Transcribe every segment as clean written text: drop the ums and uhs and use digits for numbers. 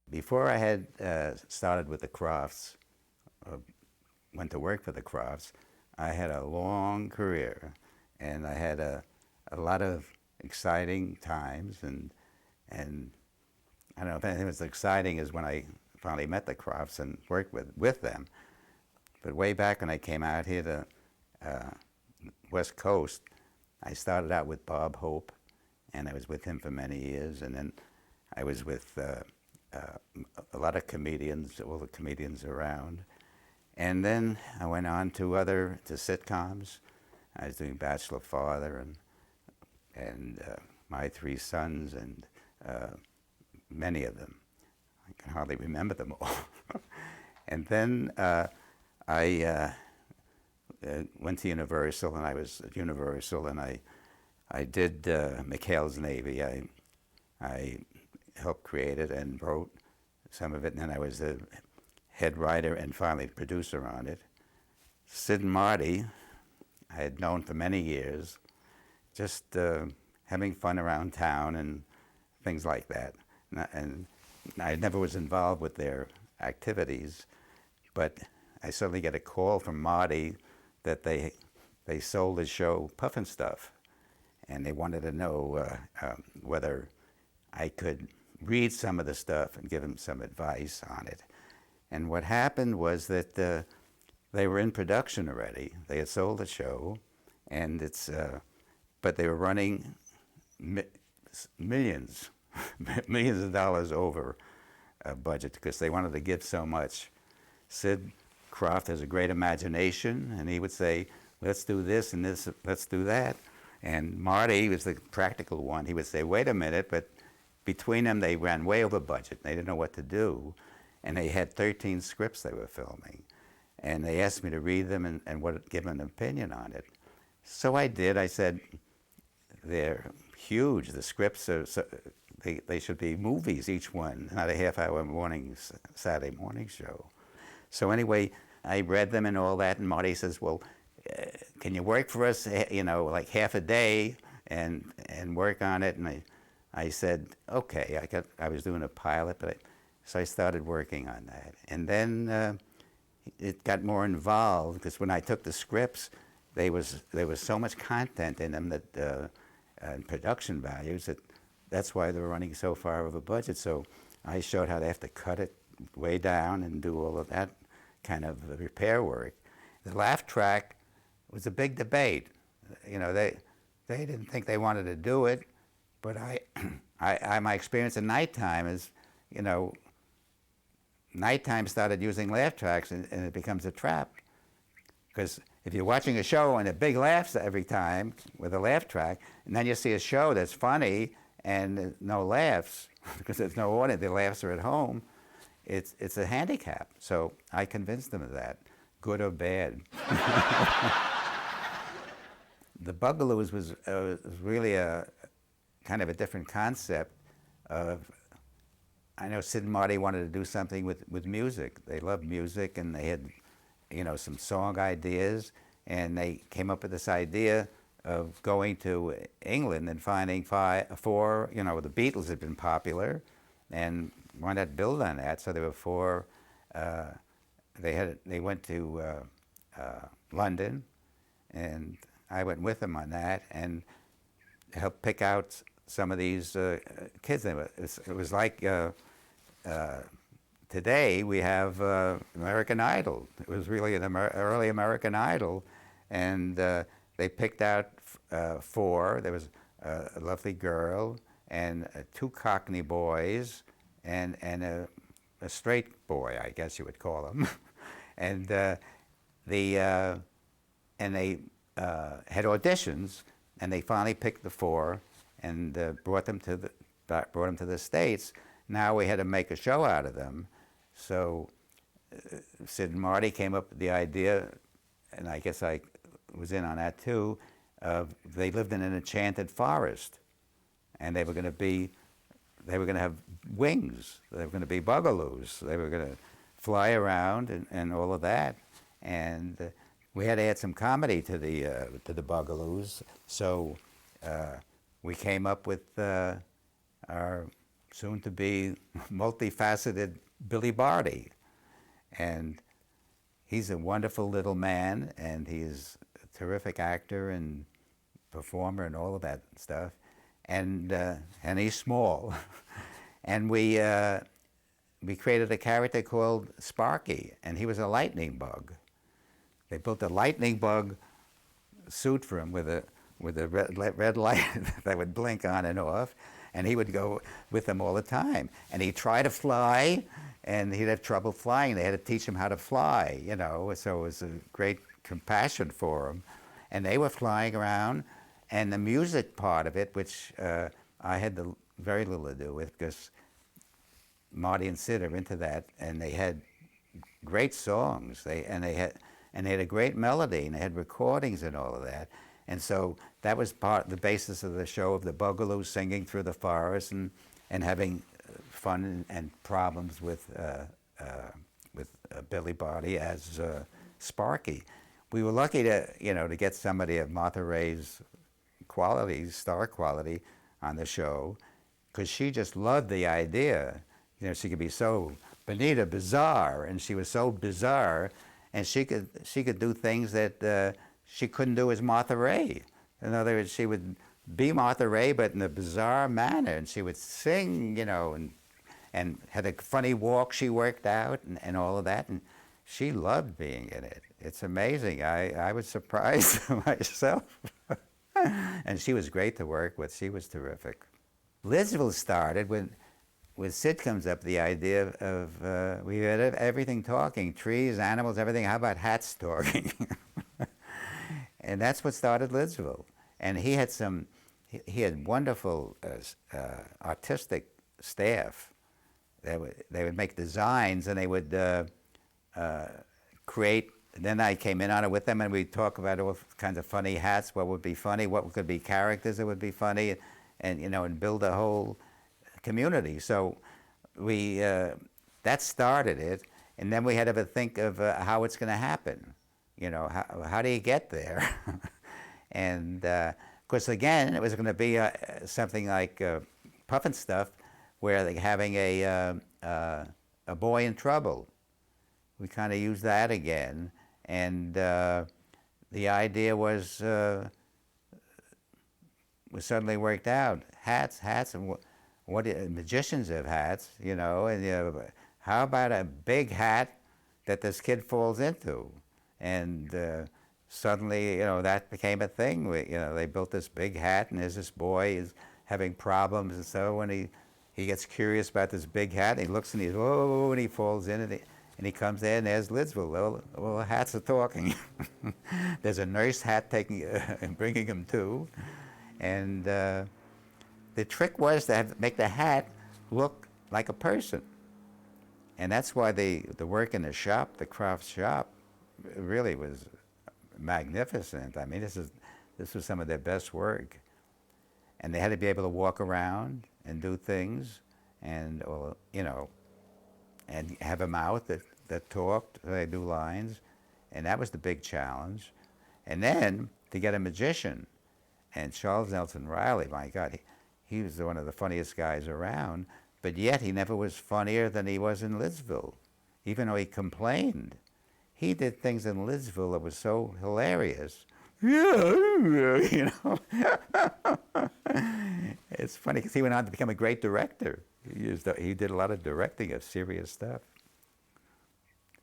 Before I had started with the Krofts, went to work for the Krofts, I had a long career, and I had a lot of exciting times, and I don't know if anything was exciting is when I finally met the Krofts and worked with them. But way back when I came out here to West Coast, I started out with Bob Hope, and I was with him for many years, and then I was with a lot of comedians, all the comedians around. And then I went on to sitcoms. I was doing Bachelor Father and My Three Sons and many of them. I can hardly remember them all. And then I went to Universal, and I was at Universal, and I did McHale's Navy. I helped create it and wrote some of it, and then I was the head writer and finally producer on it. Sid Marty, I had known for many years, just having fun around town and things like that. And I never was involved with their activities, but I suddenly get a call from Marty that they sold his show Pufnstuf, and they wanted to know whether I could read some of the stuff and give him some advice on it. And what happened was that they were in production already. They had sold the show, and but they were running millions of dollars over budget because they wanted to give so much. Sid Krofft has a great imagination, and he would say, let's do this and this, let's do that. And Marty was the practical one. He would say, wait a minute, but between them they ran way over budget. They didn't know what to do, and they had 13 scripts they were filming. And they asked me to read them and give an opinion on it. So I did. I said, they're huge. The scripts are, they should be movies, each one, not a half-hour Saturday morning show. So anyway, I read them and all that, and Marty says, well, can you work for us, like half a day and work on it? And I said, okay. I was doing a pilot, so I started working on that. And then it got more involved, because when I took the scripts, there was so much content in them that and production values that's why they were running so far over budget. So I showed how they have to cut it way down and do all of that kind of repair work. The laugh track was a big debate. They didn't think they wanted to do it, but my experience in nighttime is, nighttime started using laugh tracks, and it becomes a trap. Because if you're watching a show and a big laughs every time with a laugh track, and then you see a show that's funny and no laughs, because there's no audience, the laughs are at home, it's a handicap. So I convinced them of that, good or bad. The Bugaloos was really a kind of a different concept of, I know Sid and Marty wanted to do something with music. They loved music, and they had, some song ideas, and they came up with this idea of going to England and finding four, the Beatles had been popular, and why not build on that? So there were four, they went to London, and I went with them on that and helped pick out some of these kids. It was like today we have American Idol. It was really an early American Idol, and they picked out four. There was a lovely girl and two Cockney boys and a straight boy, I guess you would call him. And they had auditions, and they finally picked the four and brought them to the States. Now we had to make a show out of them. So Sid and Marty came up with the idea, and I guess I was in on that too, of they lived in an enchanted forest, and they were going to have wings. They were going to be Bugaloos. They were going to fly around and all of that. And we had to add some comedy to the Bugaloos. So we came up with our soon to be multifaceted Billy Barty. And he's a wonderful little man, and he's a terrific actor and performer and all of that stuff. And he's small. And we created a character called Sparky, and he was a lightning bug. They built a lightning bug suit for him with a red light that would blink on and off, and he would go with them all the time. And he'd try to fly, and he'd have trouble flying. They had to teach him how to fly, you know, so it was a great compassion for him. And they were flying around, and the music part of it, which I had very little to do with, because Marty and Sid are into that, and they had great songs. They had a great melody, and they had recordings and all of that. And so that was the basis of the show, of the Bugaloos singing through the forest and having fun and problems with Billy Barty as Sparky. We were lucky to get somebody of Martha Ray's quality, star quality, on the show, because she just loved the idea. You know, she could be so Benita bizarre, and she was so bizarre, and she could do things that she couldn't do as Martha Ray. In other words, she would be Martha Ray, but in a bizarre manner, and she would sing, you know, and had a funny walk she worked out, and all of that, and she loved being in it. It's amazing. I was surprised myself. And she was great to work with. She was terrific. Lidsville started when Sid comes up, the idea of we had everything talking, trees, animals, everything. How about hats talking? And that's what started Lidsville. And he had wonderful artistic staff. They would make designs, and they would create. Then I came in on it with them, and we'd talk about all kinds of funny hats, what would be funny, what could be characters that would be funny, and build a whole community. So that started it, and then we had to think of how it's going to happen. You know, how do you get there? And of course, again, it was going to be something like Pufnstuf, where they're having a boy in trouble. We kind of used that again, and the idea was suddenly worked out. Hats, and what magicians have hats, you know, and how about a big hat that this kid falls into? And suddenly, you know, that became a thing. They built this big hat, and there's this boy is having problems, and so when he gets curious about this big hat, and he looks and he whoa, and he falls in, and he comes in, and there's Lidsville. Well, the hats are talking. There's a nurse hat taking and bringing him to, and the trick was to make the hat look like a person, and that's why the work in the shop, the Krofft shop, really was magnificent. I mean, this was some of their best work, and they had to be able to walk around and do things, and and have a mouth that talked. So they do lines, and that was the big challenge. And then to get a magician, and Charles Nelson Riley, my God, he was one of the funniest guys around, but yet he never was funnier than he was in Lidsville, even though he complained. He did things in Lidsville that was so hilarious. You know, it's funny because he went on to become a great director. He did a lot of directing of serious stuff.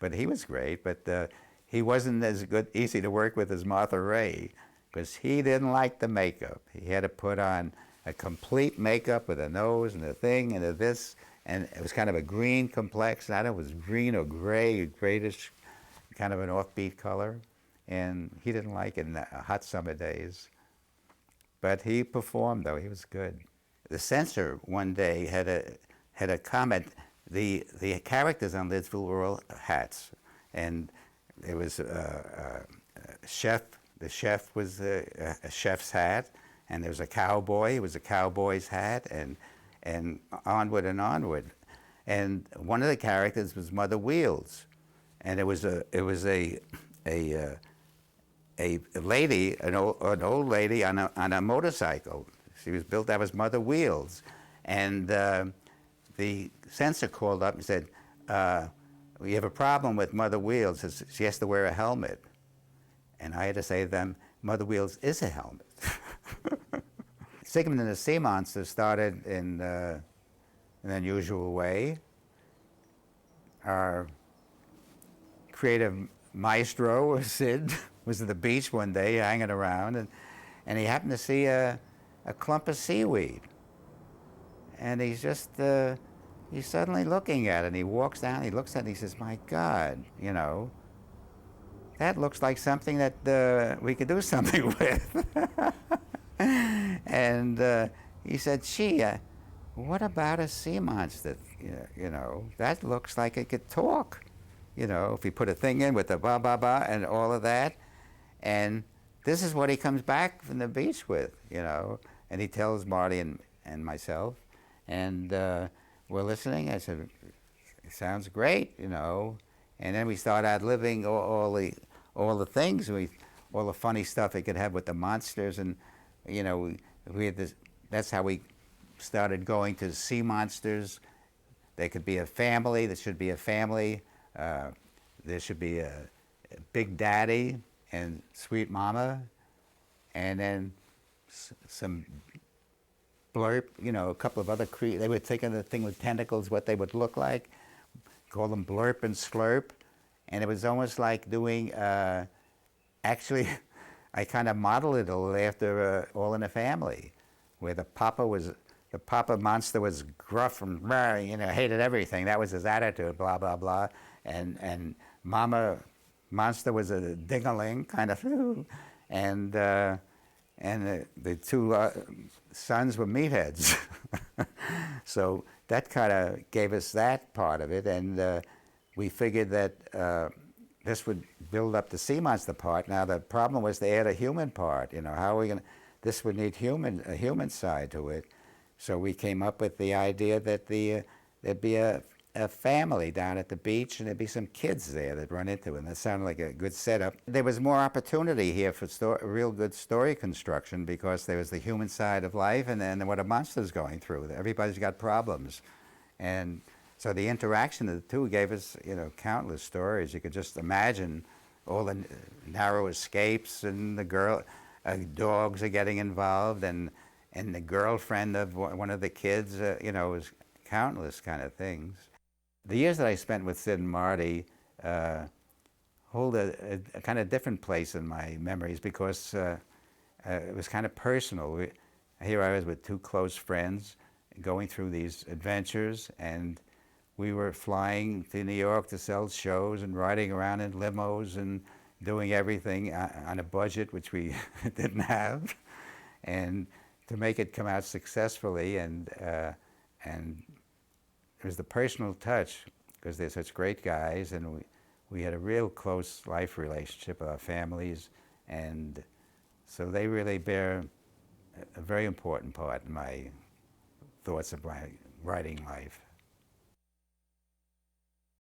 But he was great, but he wasn't as easy to work with as Martha Ray, because he didn't like the makeup. He had to put on a complete makeup with a nose and a thing and a this, and it was kind of a green complexion. I don't know if it was green or gray, grayish, kind of an offbeat color, and he didn't like it in the hot summer days. But he performed, though. He was good. The censor one day had a comment. The characters on Lidsville were all hats, and there was a chef. The chef was a chef's hat, and there was a cowboy. It was a cowboy's hat, and onward and onward. And one of the characters was Mother Wheels, and it was a lady, an old lady on a motorcycle. She was built. That was Mother Wheels, and the censor called up and said, we have a problem with Mother Wheels. She has to wear a helmet. And I had to say to them, Mother Wheels is a helmet. Sigmund and the Sea Monsters started in an unusual way. Our creative maestro, Sid, was at the beach one day hanging around, and he happened to see a clump of seaweed. And he's just, he's suddenly looking at it, and he walks down, he looks at it, and he says, my God, you know, that looks like something that we could do something with. And he said, gee, what about a sea monster? You know, that looks like it could talk. You know, if you put a thing in with the ba ba ba and all of that. And this is what he comes back from the beach with, you know. And he tells Marty and myself. And we're listening. I said, it sounds great, you know. And then we start outliving all the things, all the funny stuff they could have with the monsters. And, you know, we had this, that's how we started going to sea monsters. They could be a family. There should be a family. There should be a Big Daddy and Sweet Mama, and then some blurp, you know, a couple of other creatures. They would think of the thing with tentacles, what they would look like, call them Blurp and Slurp, and it was almost like doing, actually, I kind of modeled it a little after All in the Family, where the Papa monster was gruff and, you know, hated everything. That was his attitude, blah, blah, blah. And Mama monster was a ding-a-ling, kind of, and the two sons were meatheads. So that kind of gave us that part of it, and we figured that this would build up the sea monster part. Now the problem was to add a human part. You know, how are we going to, this would need a human side to it. So we came up with the idea that there'd be a family down at the beach, and there'd be some kids there that run into it. And that sounded like a good setup. There was more opportunity here for real good story construction, because there was the human side of life and then what a monster's going through. Everybody's got problems. And so the interaction of the two gave us, you know, countless stories. You could just imagine all the narrow escapes, and the dogs are getting involved, and the girlfriend of one of the kids, you know, was countless kind of things. The years that I spent with Sid and Marty hold a kind of different place in my memories, because it was kind of personal. Here I was with two close friends going through these adventures, and we were flying to New York to sell shows and riding around in limos and doing everything on a budget which we didn't have, and to make it come out successfully. And it was the personal touch, because they're such great guys, and we had a real close life relationship with our families, and so they really bear a very important part in my thoughts of my writing life.